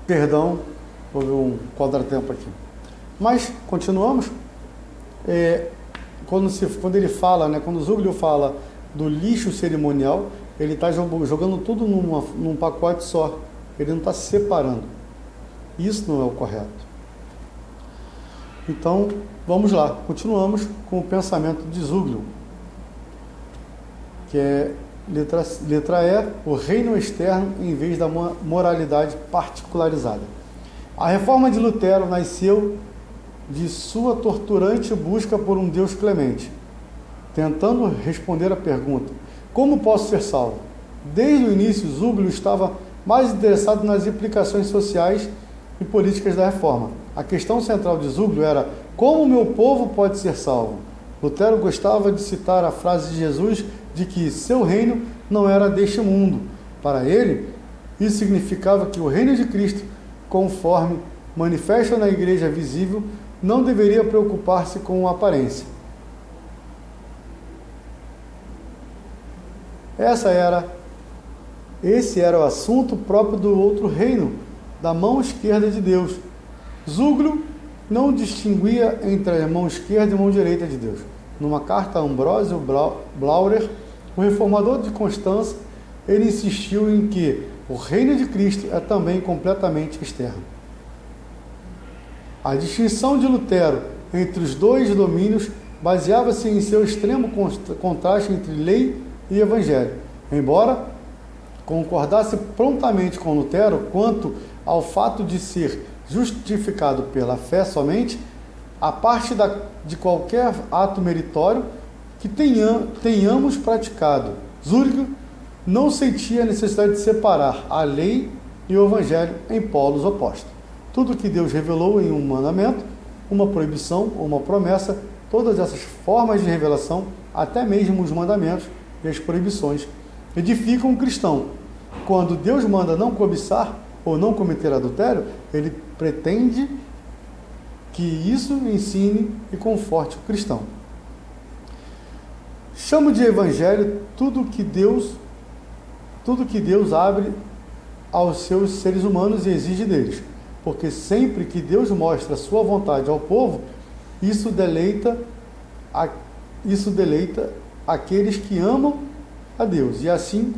Perdão, houve um contratempo aqui. Mas, continuamos. Quando ele fala, né, quando Zuglio fala do lixo cerimonial, ele está jogando tudo num pacote só. Ele não está separando. Isso não é o correto. Então, vamos lá. Continuamos com o pensamento de Zuglio, que é letra E, o reino externo em vez da moralidade particularizada. A reforma de Lutero nasceu de sua torturante busca por um Deus clemente, tentando responder à pergunta: como posso ser salvo? Desde o início, Zuglio estava mais interessado nas implicações sociais e políticas da reforma. A questão central de Zuglio era: como o meu povo pode ser salvo? Lutero gostava de citar a frase de Jesus de que seu reino não era deste mundo. Para ele, isso significava que o reino de Cristo, conforme manifesta na igreja visível, não deveria preocupar-se com a aparência. Esse era o assunto próprio do outro reino, da mão esquerda de Deus. Zuglio não distinguia entre a mão esquerda e a mão direita de Deus. Numa carta a Ambrósio Blauer, o reformador de Constança, ele insistiu em que o reino de Cristo é também completamente externo. A distinção de Lutero entre os dois domínios baseava-se em seu extremo contraste entre lei e evangelho. Embora concordasse prontamente com Lutero quanto ao fato de ser justificado pela fé somente, a parte de qualquer ato meritório que tenhamos praticado, Zuglio não sentia a necessidade de separar a lei e o evangelho em polos opostos. Tudo que Deus revelou em um mandamento, uma proibição ou uma promessa, todas essas formas de revelação, até mesmo os mandamentos e as proibições, edificam o cristão. Quando Deus manda não cobiçar ou não cometer adultério, ele pretende que isso ensine e conforte o cristão. Chamo de evangelho tudo que Deus abre aos seus seres humanos e exige deles, porque sempre que Deus mostra a sua vontade ao povo, isso deleita aqueles que amam a Deus, e assim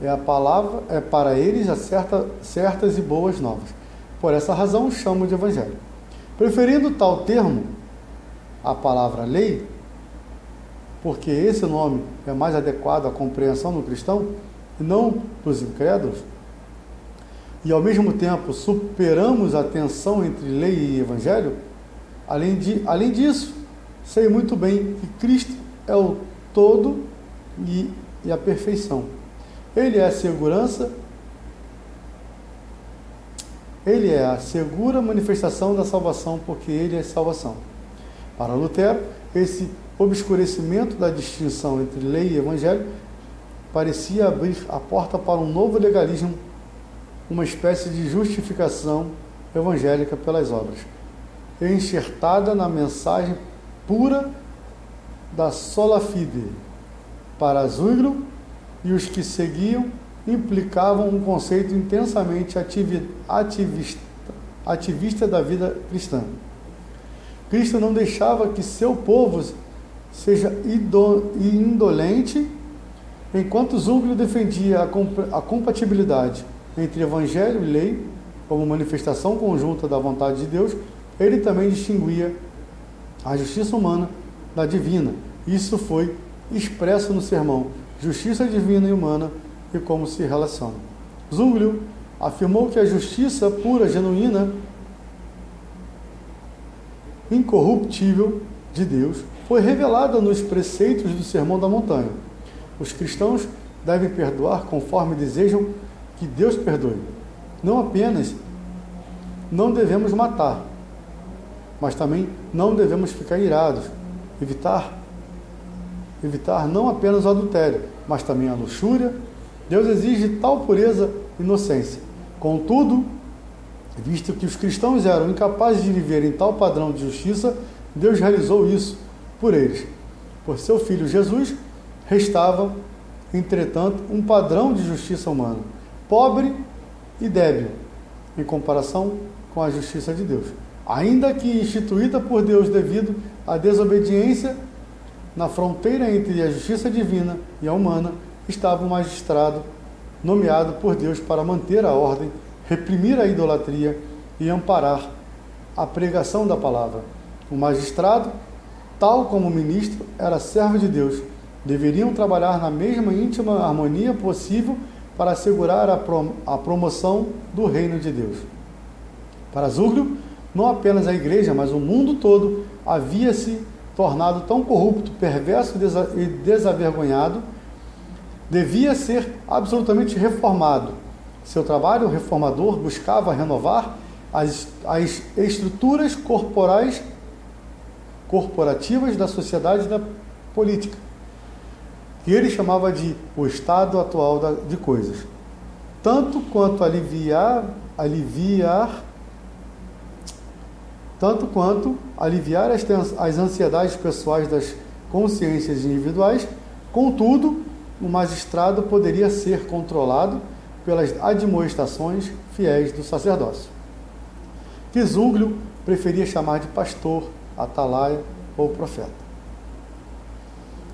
a palavra é para eles certas e boas novas. Por essa razão chamo de evangelho. Preferindo tal termo a palavra lei, porque esse nome é mais adequado à compreensão do cristão e não dos incrédulos, e ao mesmo tempo superamos a tensão entre lei e evangelho, além disso, sei muito bem que Cristo é o todo e a perfeição. Ele é a segurança, ele é a segura manifestação da salvação, porque ele é salvação. Para Lutero, esse obscurecimento da distinção entre lei e evangelho parecia abrir a porta para um novo legalismo, uma espécie de justificação evangélica pelas obras, enxertada na mensagem pura da sola fide. Para Zuglio e os que seguiam, implicavam um conceito intensamente ativista da vida cristã. Cristo não deixava que seu povo seja indolente, enquanto Zuglio defendia a compatibilidade entre evangelho e lei, como manifestação conjunta da vontade de Deus. Ele também distinguia a justiça humana da divina. Isso foi expresso no sermão Justiça Divina e Humana e como se relacionam. Zuglio afirmou que a justiça pura, genuína, incorruptível de Deus foi revelada nos preceitos do Sermão da Montanha. Os cristãos devem perdoar conforme desejam que Deus perdoe. Não apenas não devemos matar, mas também não devemos ficar irados. Evitar não apenas o adultério, mas também a luxúria. Deus exige tal pureza e inocência. Contudo, visto que os cristãos eram incapazes de viver em tal padrão de justiça, Deus realizou isso por eles. Por seu Filho Jesus, restava, entretanto, um padrão de justiça humana, pobre e débil, em comparação com a justiça de Deus. Ainda que instituída por Deus devido à desobediência, na fronteira entre a justiça divina e a humana, estava um magistrado nomeado por Deus para manter a ordem, reprimir a idolatria e amparar a pregação da palavra. O magistrado, tal como o ministro, era servo de Deus. Deveriam trabalhar na mesma íntima harmonia possível para assegurar a promoção do reino de Deus. Para Zúglio, não apenas a igreja, mas o mundo todo havia se tornado tão corrupto, perverso e desavergonhado, devia ser absolutamente reformado. Seu trabalho reformador buscava renovar as estruturas corporativas da sociedade e da política, que ele chamava de o estado atual de coisas, tanto quanto aliviar as ansiedades pessoais das consciências individuais. Contudo, o magistrado poderia ser controlado pelas admoestações fiéis do sacerdócio, que Zúglio preferia chamar de pastor, atalaia ou profeta.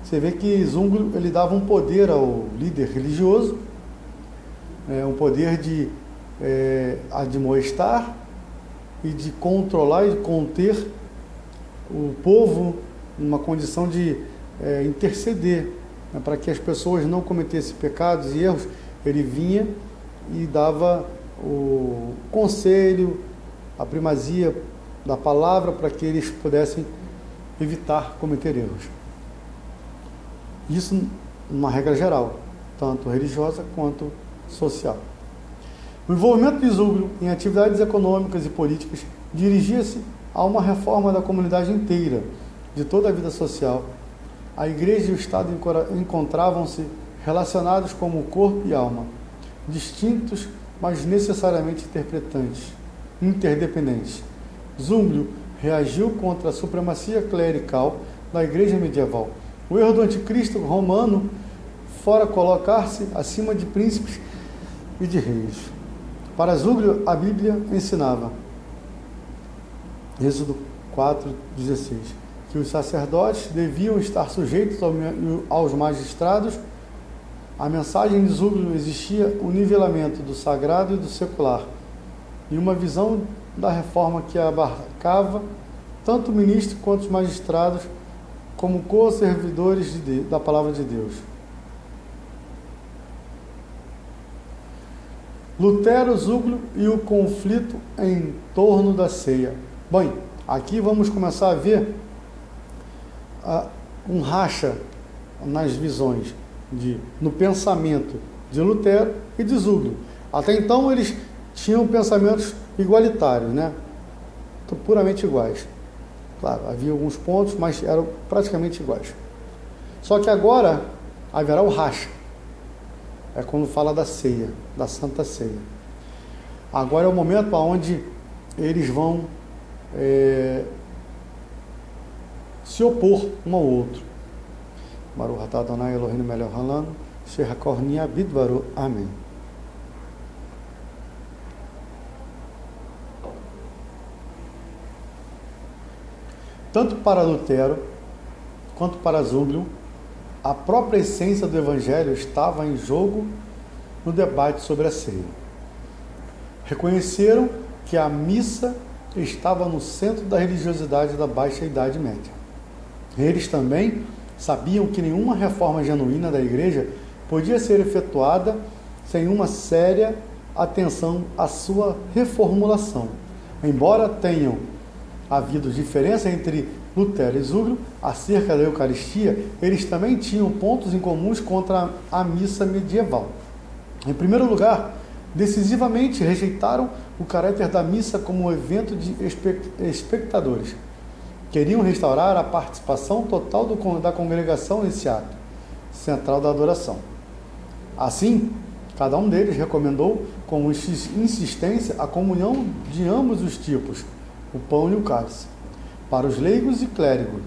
Você vê que Zúglio ele dava um poder ao líder religioso, um poder de admoestar e de controlar e conter o povo numa condição de interceder, para que as pessoas não cometessem pecados e erros. Ele vinha e dava o conselho, a primazia da palavra para que eles pudessem evitar cometer erros. Isso numa regra geral, tanto religiosa quanto social. O envolvimento de Zúglio em atividades econômicas e políticas dirigia-se a uma reforma da comunidade inteira, de toda a vida social. A igreja e o Estado encontravam-se relacionados como corpo e alma, distintos, mas necessariamente interdependentes. Zúglio reagiu contra a supremacia clerical da igreja medieval. O erro do anticristo romano fora colocar-se acima de príncipes e de reis. Para Zúglio, a Bíblia ensinava, Êxodo 4:16, que os sacerdotes deviam estar sujeitos aos magistrados. A mensagem de Zúglio existia o nivelamento do sagrado e do secular, e uma visão da reforma que abarcava tanto o ministro quanto os magistrados como co-servidores da palavra de Deus. Lutero, Zúglio e o conflito em torno da ceia. Bem, aqui vamos começar a ver um racha nas visões, no pensamento de Lutero e de Zúglio. Até então eles tinham pensamentos igualitários, puramente iguais. Claro, havia alguns pontos, mas eram praticamente iguais. Só que agora haverá o racha. É quando fala da ceia, da Santa Ceia. Agora é o momento onde eles vão se opor um ao outro. Baruch atah Adonai Eloheinu melech haolam, asher hakorni bidvaro. Amém. Tanto para Lutero quanto para Zúglio, a própria essência do Evangelho estava em jogo no debate sobre a ceia. Reconheceram que a missa estava no centro da religiosidade da Baixa Idade Média. Eles também sabiam que nenhuma reforma genuína da Igreja podia ser efetuada sem uma séria atenção à sua reformulação. Embora tenham havido diferença entre Lutero e Zúglio acerca da Eucaristia, eles também tinham pontos em comuns contra a missa medieval. Em primeiro lugar, decisivamente rejeitaram o caráter da missa como um evento de espectadores. Queriam restaurar a participação total da congregação nesse ato central da adoração. Assim, cada um deles recomendou com insistência a comunhão de ambos os tipos, o pão e o cálice, para os leigos e clérigos.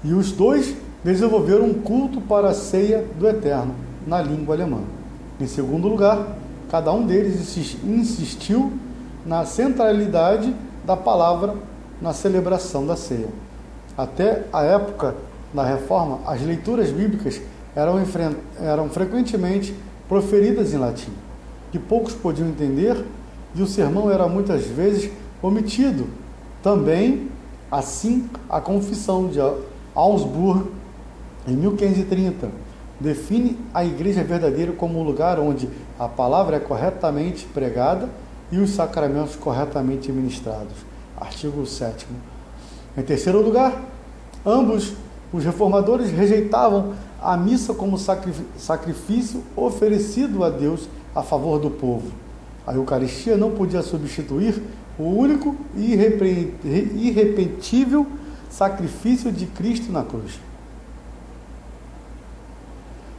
E os dois desenvolveram um culto para a ceia do Eterno, na língua alemã. Em segundo lugar, cada um deles insistiu na centralidade da palavra na celebração da ceia. Até a época da Reforma, as leituras bíblicas eram frequentemente proferidas em latim, que poucos podiam entender, e o sermão era muitas vezes omitido. Também, assim, a Confissão de Augsburgo, em 1530, define a igreja verdadeira como um lugar onde a palavra é corretamente pregada e os sacramentos corretamente ministrados. Artigo 7º. Em terceiro lugar, ambos os reformadores rejeitavam a missa como sacrifício oferecido a Deus a favor do povo. A Eucaristia não podia substituir o único e irrepetível sacrifício de Cristo na cruz.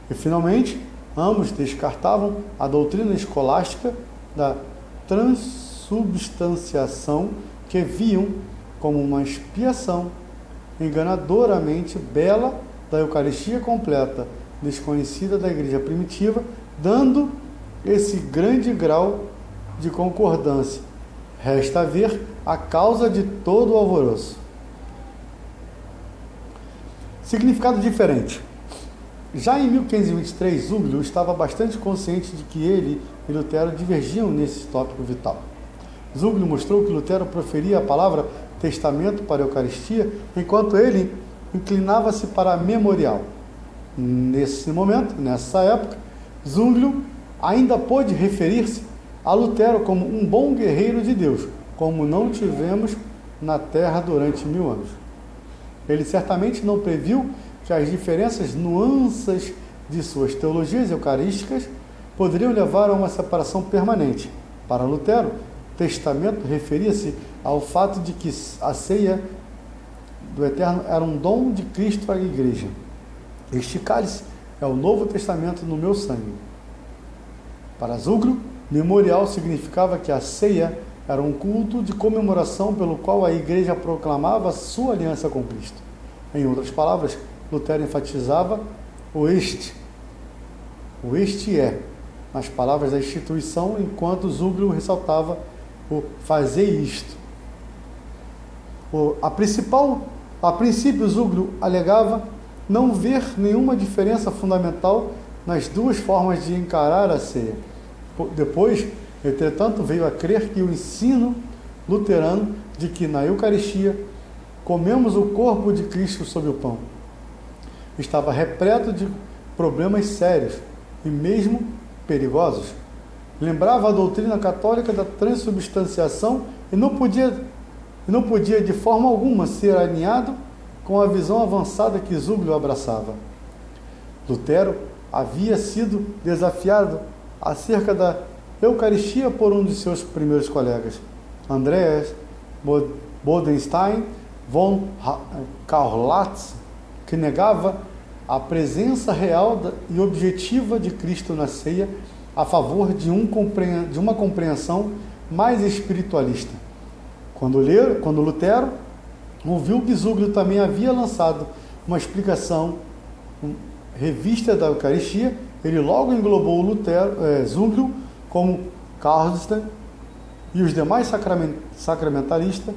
E, finalmente, ambos descartavam a doutrina escolástica da transubstanciação, que viam como uma expiação enganadoramente bela da Eucaristia completa, desconhecida da igreja primitiva, dando esse grande grau de concordância. Resta ver a causa de todo o alvoroço. Significado diferente. Já em 1523, Zwinglio estava bastante consciente de que ele e Lutero divergiam nesse tópico vital. Zwinglio mostrou que Lutero proferia a palavra testamento para a Eucaristia, enquanto ele inclinava-se para a memorial. Nesse momento, nessa época, Zwinglio ainda pôde referir-se a Lutero como um bom guerreiro de Deus, como não tivemos na Terra durante 1000 anos. Ele certamente não previu que as diferenças, nuances de suas teologias eucarísticas poderiam levar a uma separação permanente. Para Lutero, testamento referia-se ao fato de que a ceia do Eterno era um dom de Cristo à Igreja. Este cálice é o Novo Testamento no meu sangue. Para Zwinglio, memorial significava que a ceia era um culto de comemoração pelo qual a Igreja proclamava sua aliança com Cristo. Em outras palavras, Lutero enfatizava o este é, nas palavras da instituição, enquanto Zwinglio ressaltava o fazer isto. A princípio, Zwinglio alegava não ver nenhuma diferença fundamental nas duas formas de encarar a ceia. Depois, entretanto, veio a crer que o ensino luterano de que na Eucaristia comemos o corpo de Cristo sob o pão estava repleto de problemas sérios e mesmo perigosos. Lembrava a doutrina católica da transubstanciação e não podia de forma alguma ser alinhado com a visão avançada que Zwinglio abraçava. Lutero havia sido desafiado acerca da Eucaristia por um de seus primeiros colegas, Andreas Bodenstein von Kaulitz, que negava a presença real e objetiva de Cristo na ceia a favor de uma compreensão mais espiritualista. Quando Lutero ouviu que Zwinglio também havia lançado uma explicação revista da Eucaristia, ele logo englobou Zwinglio como Calvin e os demais sacramentalistas.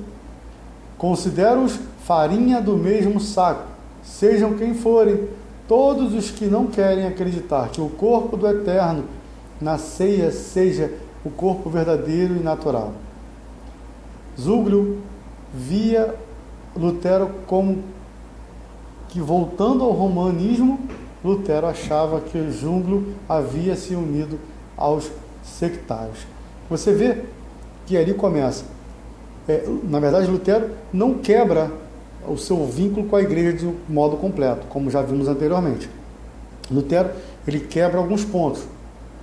Considero-os farinha do mesmo saco, sejam quem forem, todos os que não querem acreditar que o corpo do Eterno na ceia seja o corpo verdadeiro e natural. Zwinglio via Lutero como que, voltando ao romanismo, Lutero achava que Zwinglio havia se unido aos sectários. Você vê que ali começa. Na verdade, Lutero não quebra o seu vínculo com a igreja de modo completo, como já vimos anteriormente. Lutero, ele quebra alguns pontos,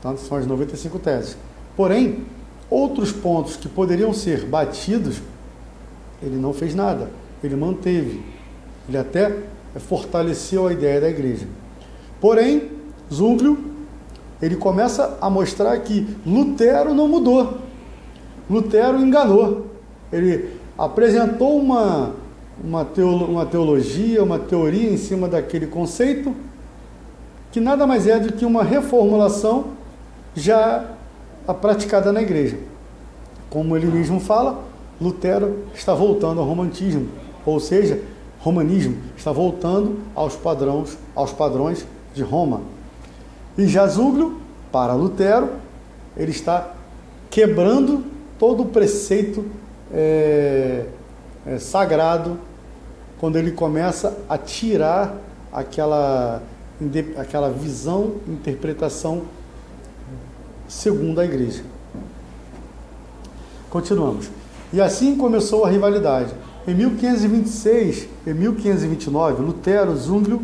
tá? São as 95 teses. Porém, outros pontos que poderiam ser batidos, ele não fez nada, ele manteve, ele até fortaleceu a ideia da igreja. Porém, Zwinglio, ele começa a mostrar que Lutero não mudou, Lutero enganou, ele apresentou uma teologia, uma teoria em cima daquele conceito, que nada mais é do que uma reformulação já a praticada na igreja. Como ele mesmo fala, Lutero está voltando ao romantismo, ou seja, romanismo está voltando aos padrões de Roma. E já Zúglio, para Lutero, ele está quebrando todo o preceito sagrado, quando ele começa a tirar aquela visão, interpretação segundo a igreja. Continuamos. E assim começou a rivalidade. Em 1526 e 1529, Lutero, Zúglio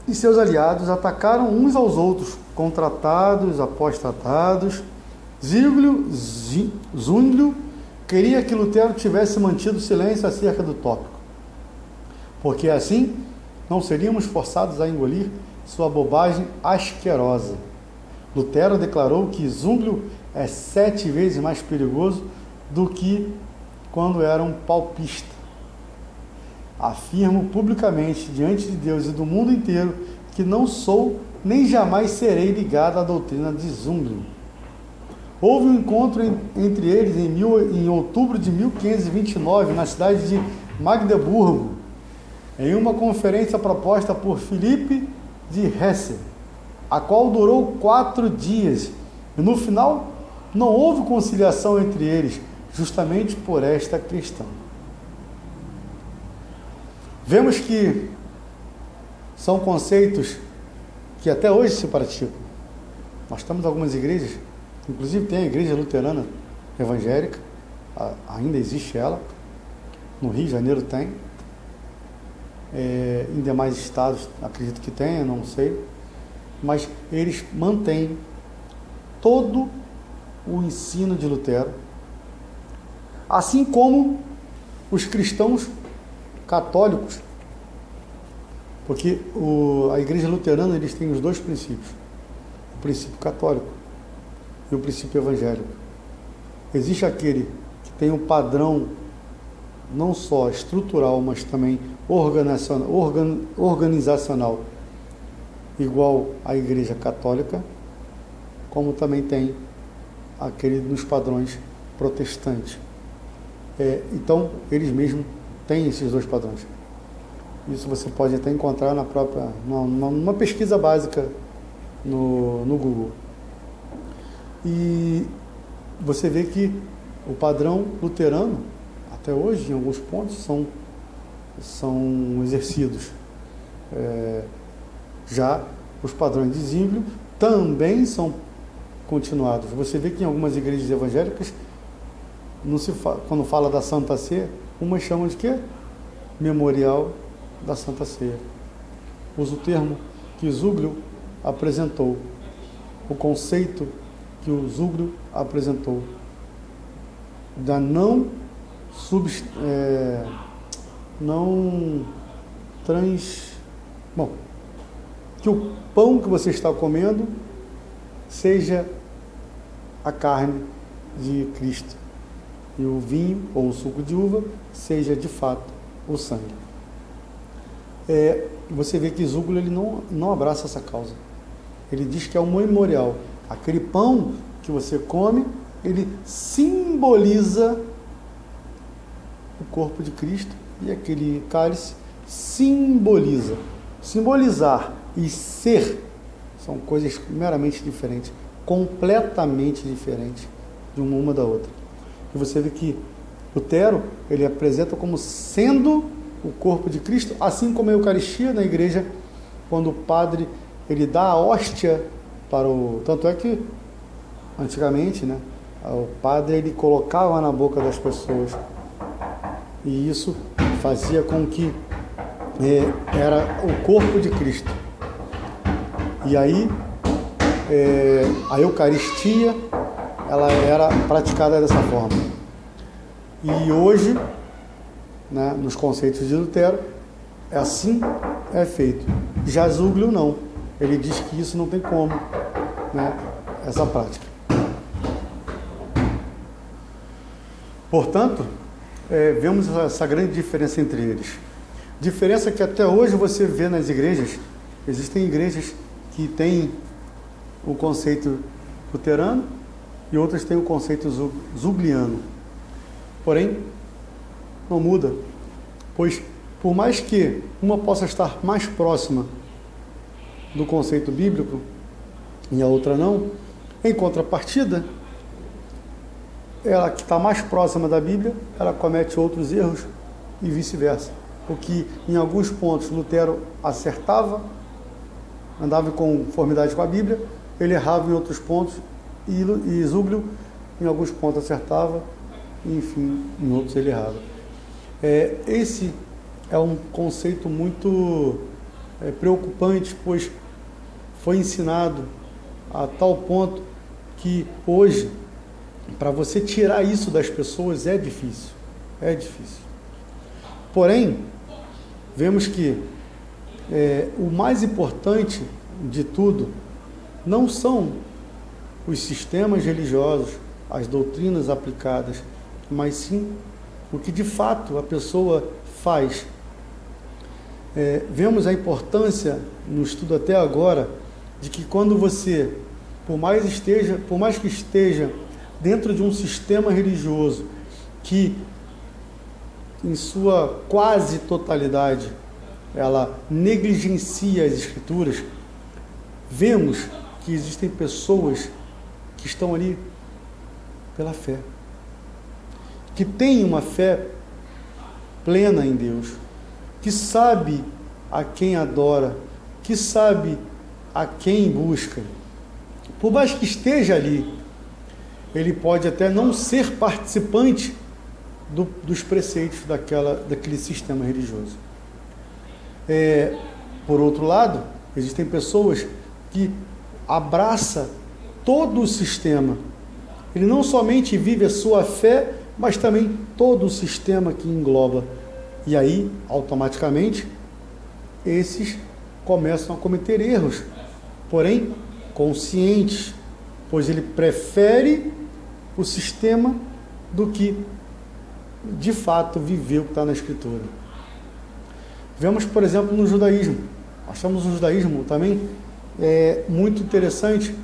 e seus aliados atacaram uns aos outros, contratados, apostatados. Zúglio queria que Lutero tivesse mantido silêncio acerca do tópico, porque assim não seríamos forçados a engolir sua bobagem asquerosa. Lutero declarou que Zúglio é 7 vezes mais perigoso do que quando era um palpista. Afirmo publicamente diante de Deus e do mundo inteiro que não sou nem jamais serei ligado à doutrina de Zúglio. Houve um encontro entre eles em outubro de 1529 na cidade de Magdeburgo, em uma conferência proposta por Filipe de Hesse, a qual durou 4 dias, e no final não houve conciliação entre eles, justamente por esta questão. Vemos que são conceitos que até hoje se praticam. Nós temos algumas igrejas, inclusive tem a igreja luterana evangélica, ainda existe ela, no Rio de Janeiro tem, em demais estados acredito que tenha, não sei, mas eles mantêm todo o ensino de Lutero, assim como os cristãos católicos, porque a igreja luterana eles têm os 2 princípios, o princípio católico e o princípio evangélico. Existe aquele que tem um padrão não só estrutural, mas também organizacional, igual à igreja católica, como também tem aquele nos padrões protestantes. Então, eles mesmos têm esses 2 padrões. Isso você pode até encontrar numa pesquisa básica no Google. E você vê que o padrão luterano, até hoje, em alguns pontos, são exercidos. Já os padrões de Zúglio também são continuados. Você vê que em algumas igrejas evangélicas, quando fala da Santa Ceia, umas chamam de quê? Memorial da Santa Ceia. Usa o termo que Zúglio apresentou, o conceito que o Zúglio apresentou da que o pão que você está comendo seja a carne de Cristo e o vinho ou o suco de uva seja de fato o sangue. Você vê que Zúglio ele não abraça essa causa. Ele diz que é um memorial. Aquele pão que você come, ele simboliza o corpo de Cristo, e aquele cálice simboliza. Simbolizar e ser são coisas meramente diferentes, completamente diferentes de uma da outra. E você vê que Lutero, ele apresenta como sendo o corpo de Cristo, assim como a Eucaristia na igreja, quando o padre ele dá a hóstia para tanto é que antigamente, né, o padre ele colocava na boca das pessoas, e isso fazia com que era o corpo de Cristo. E aí a Eucaristia ela era praticada dessa forma. E hoje, né, nos conceitos de Lutero, assim é feito. Já Zúglio não. Ele diz que isso não tem como, né, essa prática. Portanto, vemos essa grande diferença entre eles. Diferença que até hoje você vê nas igrejas. Existem igrejas que têm o conceito luterano e outras têm o conceito zugliano. Porém, não muda, pois por mais que uma possa estar mais próxima do conceito bíblico e a outra não, em contrapartida, ela que está mais próxima da Bíblia, ela comete outros erros e vice-versa. O que em alguns pontos Lutero acertava, andava em conformidade com a Bíblia, ele errava em outros pontos e Zuglio em alguns pontos acertava, e, enfim, em outros ele errava. Esse é um conceito muito preocupante, pois foi ensinado a tal ponto que hoje, para você tirar isso das pessoas é difícil. Porém, vemos que o mais importante de tudo não são os sistemas religiosos, as doutrinas aplicadas, mas sim o que de fato a pessoa faz. Vemos a importância no estudo até agora de que quando você, por mais que esteja dentro de um sistema religioso que em sua quase totalidade ela negligencia as Escrituras, vemos que existem pessoas que estão ali pela fé, que têm uma fé plena em Deus, que sabe a quem adora, que sabe a quem busca. Por mais que esteja ali, ele pode até não ser participante dos preceitos daquele sistema religioso. Por outro lado, existem pessoas que abraçam todo o sistema. Ele não somente vive a sua fé, mas também todo o sistema que engloba. E aí, automaticamente, esses começam a cometer erros, porém conscientes, pois ele prefere o sistema do que de fato viver o que está na Escritura. Vemos, por exemplo, no judaísmo. Achamos o judaísmo também muito interessante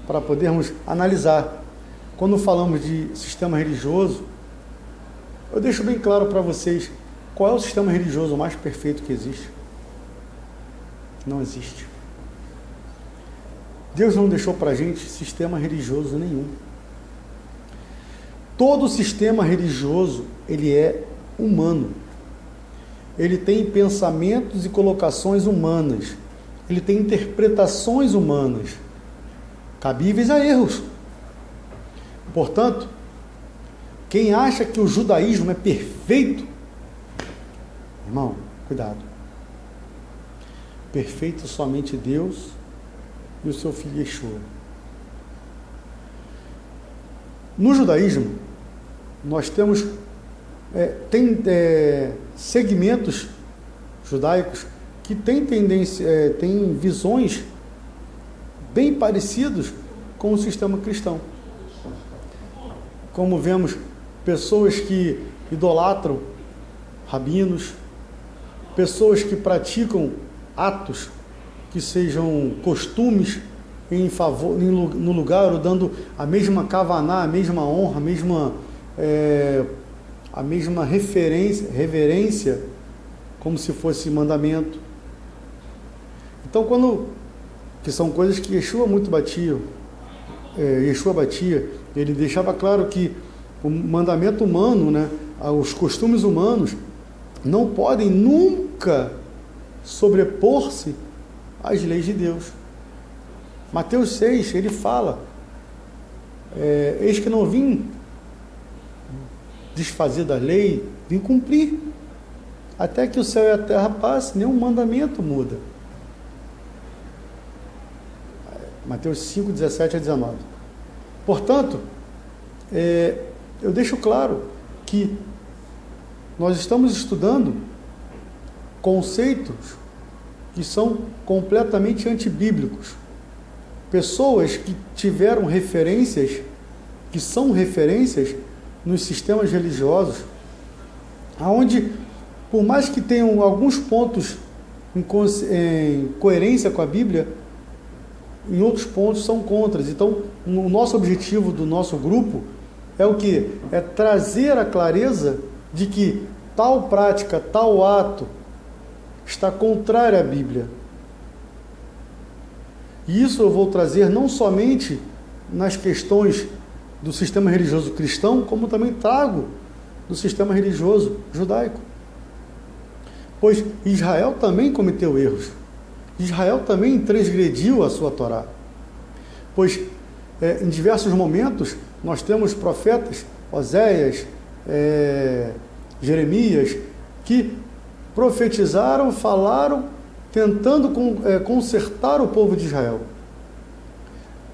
para podermos analisar. Quando falamos de sistema religioso, eu deixo bem claro para vocês qual é o sistema religioso mais perfeito que existe. Não existe. Deus não deixou para a gente sistema religioso nenhum. Todo sistema religioso, ele é humano. Ele tem pensamentos e colocações humanas. Ele tem interpretações humanas, cabíveis a erros. Portanto, quem acha que o judaísmo é perfeito, irmão, cuidado. Perfeito somente Deus e o seu filho Yeshua. No judaísmo, nós temos segmentos judaicos que têm têm visões bem parecidas com o sistema cristão. Como vemos pessoas que idolatram rabinos, pessoas que praticam atos que sejam costumes no lugar, ou dando a mesma kavaná, a mesma honra, a mesma reverência, como se fosse mandamento. Então, que são coisas que Yeshua batia, ele deixava claro que o mandamento humano, os costumes humanos, não podem nunca sobrepor-se às leis de Deus. Mateus 6, ele fala, eis que não vim desfazer da lei, vim cumprir. Até que o céu e a terra passem, nenhum mandamento muda. Mateus 5, 17 a 19. Portanto, eu deixo claro que nós estamos estudando conceitos que são completamente antibíblicos. Pessoas que tiveram referências, que são referências nos sistemas religiosos, aonde, por mais que tenham alguns pontos em coerência com a Bíblia, em outros pontos são contras. Então, o nosso objetivo do nosso grupo é o quê? É trazer a clareza de que tal prática, tal ato está contrário à Bíblia. E isso eu vou trazer não somente nas questões do sistema religioso cristão, como também trago do sistema religioso judaico. Pois Israel também cometeu erros. Israel também transgrediu a sua Torá. Pois em diversos momentos nós temos profetas, Oséias, Jeremias, que profetizaram, falaram, tentando consertar o povo de Israel.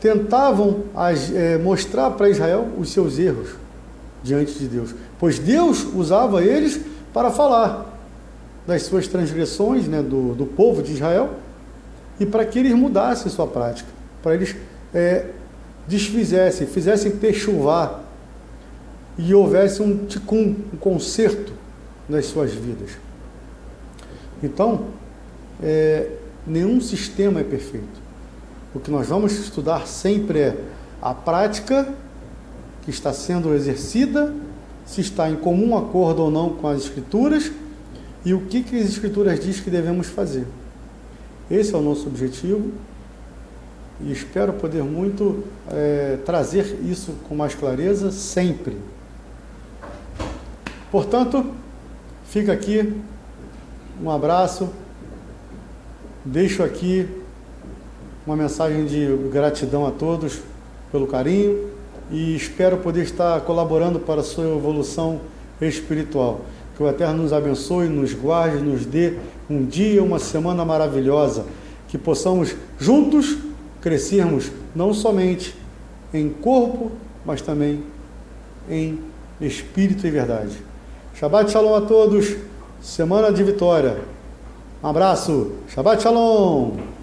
Tentavam mostrar para Israel os seus erros diante de Deus, pois Deus usava eles para falar das suas transgressões, né, do povo de Israel, e para que eles mudassem sua prática, para eles desfizessem, fizessem techuvá, e houvesse um tikkun, um conserto nas suas vidas. Então, nenhum sistema é perfeito. O que nós vamos estudar sempre é a prática que está sendo exercida, se está em comum acordo ou não com as Escrituras, e o que as Escrituras dizem que devemos fazer. Esse é o nosso objetivo, e espero poder muito trazer isso com mais clareza sempre. Portanto, fica aqui um abraço, deixo aqui uma mensagem de gratidão a todos pelo carinho e espero poder estar colaborando para a sua evolução espiritual. Que o Eterno nos abençoe, nos guarde, nos dê um dia, uma semana maravilhosa, que possamos juntos crescermos não somente em corpo, mas também em espírito e verdade. Shabbat Shalom a todos, semana de vitória. Um abraço, Shabbat Shalom!